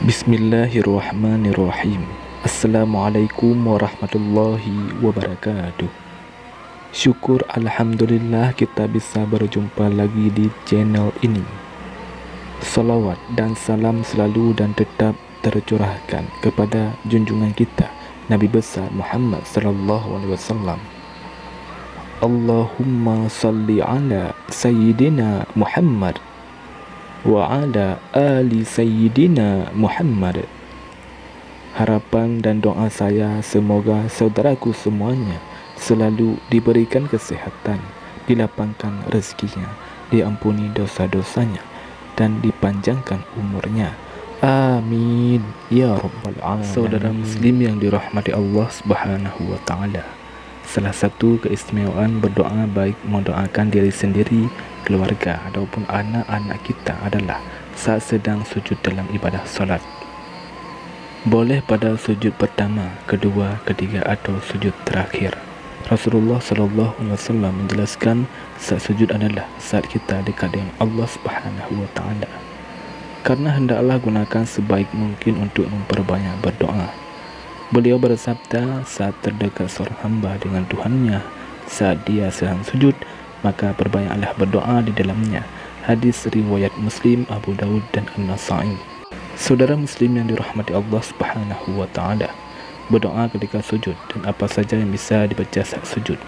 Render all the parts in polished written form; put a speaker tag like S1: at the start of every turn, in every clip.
S1: Bismillahirrahmanirrahim. Assalamualaikum warahmatullahi wabarakatuh. Syukur Alhamdulillah kita bisa berjumpa lagi di channel ini. Salawat dan salam selalu dan tetap tercurahkan kepada junjungan kita Nabi besar Muhammad sallallahu alaihi wasallam. Allahumma salli ala Sayyidina Muhammad wa ala ali Sayyidina Muhammad. Harapan dan doa saya semoga saudaraku semuanya selalu diberikan kesehatan, dilapangkan rezekinya, diampuni dosa-dosanya, dan dipanjangkan umurnya. Amin ya rabbal alamin. Saudara muslim yang dirahmati Allah Subhanahu wa taala, salah satu keistimewaan berdoa baik mendoakan diri sendiri, keluarga ataupun anak-anak kita adalah saat sedang sujud dalam ibadah solat. Boleh pada sujud pertama, kedua, ketiga atau sujud terakhir. Rasulullah sallallahu alaihi wasallam menjelaskan saat sujud adalah saat kita dekat dengan Allah Subhanahu wa taala. Karena hendaklah gunakan sebaik mungkin untuk memperbanyak berdoa. Beliau bersabda, saat terdekat seorang hamba dengan Tuhannya, saat dia sedang sujud, maka perbanyaklah berdoa di dalamnya. Hadis riwayat Muslim, Abu Daud dan An-Nasa'i. Saudara muslim yang dirahmati Allah Subhanahu wa taala, berdoa ketika sujud dan apa saja yang bisa dibaca saat sujud,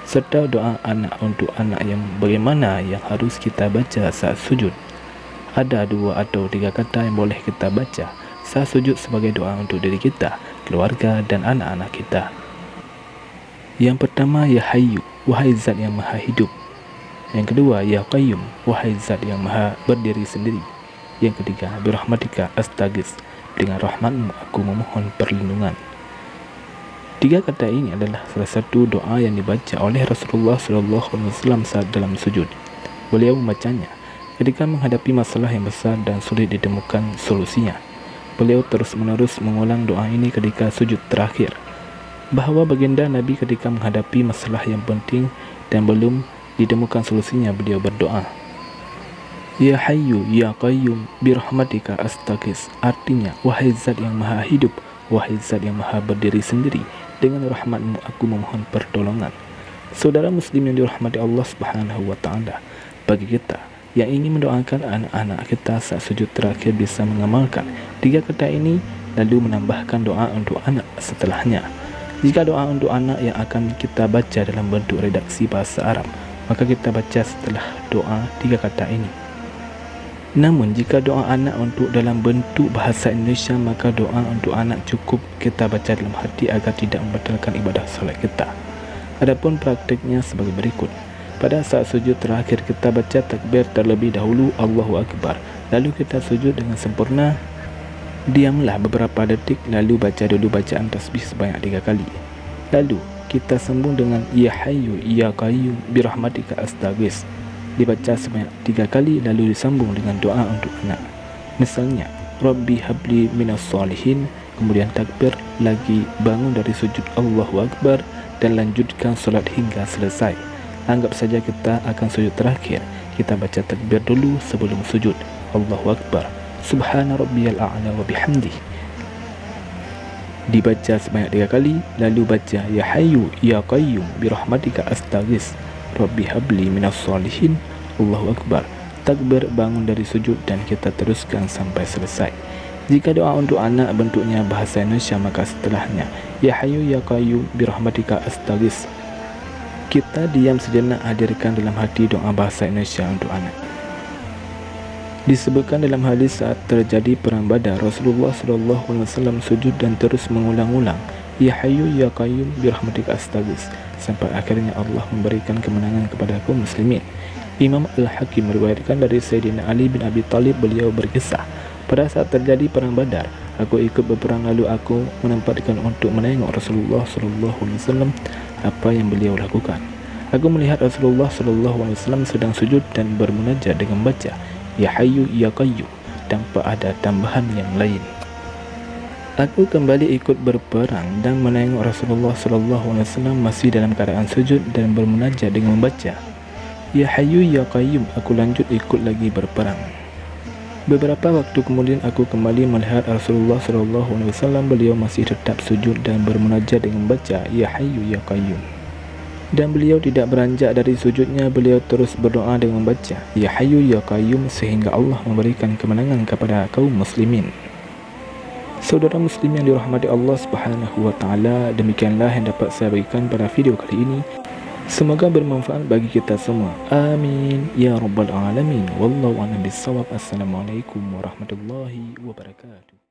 S1: serta doa anak untuk anak yang bagaimana yang harus kita baca saat sujud. Ada 2 atau 3 kata yang boleh kita baca saat sujud sebagai doa untuk diri kita, keluarga dan anak-anak kita. Yang pertama, ya Hayyu, wahai zat yang maha hidup. Yang kedua, ya Qayyum, wahai zat yang maha berdiri sendiri. Yang ketiga, birahmatika astaghits, dengan rahmatmu aku memohon perlindungan. 3 kata ini adalah salah satu doa yang dibaca oleh Rasulullah SAW saat dalam sujud. Beliau membacanya ketika menghadapi masalah yang besar dan sulit ditemukan solusinya. Beliau terus-menerus mengulang doa ini ketika sujud terakhir. Bahawa baginda Nabi ketika menghadapi masalah yang penting dan belum ditemukan solusinya, beliau berdoa, Ya Hayyu, Ya Qayyum, birahmatika astaghits. Artinya, wahai zat yang maha hidup, wahai zat yang maha berdiri sendiri, dengan rahmatmu aku memohon pertolongan. Saudara muslim yang dirahmati Allah Subhanahu wa taala, bagi kita yang ingin mendoakan anak-anak kita saat sujud terakhir bisa mengamalkan 3 kata ini, lalu menambahkan doa untuk anak setelahnya. Jika doa untuk anak yang akan kita baca dalam bentuk redaksi bahasa Arab, maka kita baca setelah doa 3 kata ini. Namun jika doa anak untuk dalam bentuk bahasa Indonesia, maka doa untuk anak cukup kita baca dalam hati agar tidak membatalkan ibadah solat kita. Adapun praktiknya sebagai berikut. Pada saat sujud terakhir kita baca takbir terlebih dahulu, Allahu Akbar. Lalu kita sujud dengan sempurna. Diamlah beberapa detik, lalu baca dulu bacaan tasbih sebanyak 3 kali. Lalu kita sambung dengan Ya Hayyu, Ya Qayyum, birahmatika astaghits. Dibaca sebanyak 3 kali, lalu disambung dengan doa untuk anak. Misalnya, Rabbi habli minas solihin, kemudian takbir, lagi bangun dari sujud Allahu Akbar, dan lanjutkan solat hingga selesai. Anggap saja kita akan sujud terakhir. Kita baca takbir dulu sebelum sujud. Allahu Akbar, Subhana rabbiyal a'la wa bihamdih. Dibaca sebanyak 3 kali, lalu baca Ya Hayyu, Ya Qayyum, birahmatika astaghits. Rabbi habli minas solihin. Allahu Akbar, takbir, bangun dari sujud, dan kita teruskan sampai selesai. Jika doa untuk anak bentuknya bahasa Indonesia, maka setelahnya Ya Hayyu, Ya Qayyum, birahmatika astaghits. Kita diam sejenak, hadirkan dalam hati doa bahasa Indonesia untuk anak. Disebutkan dalam hadis saat terjadi perang Badar, Rasulullah SAW sujud dan terus mengulang-ulang Ya Hayyu, Ya Qayyum, birahmatika astaghits, sampai akhirnya Allah memberikan kemenangan kepada kaum muslimin. Imam Al-Hakim meriwayatkan dari Sayyidina Ali bin Abi Thalib, beliau berkisah, pada saat terjadi perang Badar, aku ikut berperang, lalu aku menempatkan untuk menengok Rasulullah SAW apa yang beliau lakukan. Aku melihat Rasulullah SAW sedang sujud dan bermunajat dengan baca Ya Hayyu, Ya Qayyum, tanpa ada tambahan yang lain. Aku kembali ikut berperang dan menengok Rasulullah SAW masih dalam keadaan sujud dan bermunajat dengan membaca Ya Hayyu, Ya Qayyum. Aku lanjut ikut lagi berperang. Beberapa waktu kemudian aku kembali melihat Rasulullah SAW. Beliau masih tetap sujud dan bermunajat dengan membaca Ya Hayyu Ya Qayyum. Dan beliau tidak beranjak dari sujudnya. Beliau terus berdoa dengan membaca Ya Hayyu Ya Qayyum sehingga Allah memberikan kemenangan kepada kaum muslimin. Saudara muslim yang dirahmati Allah Subhanahu wa taala, demikianlah yang dapat saya berikan pada video kali ini. Semoga bermanfaat bagi kita semua. Amin ya rabbal alamin. Wallahu a'lam bissawab. Assalamualaikum warahmatullahi wabarakatuh.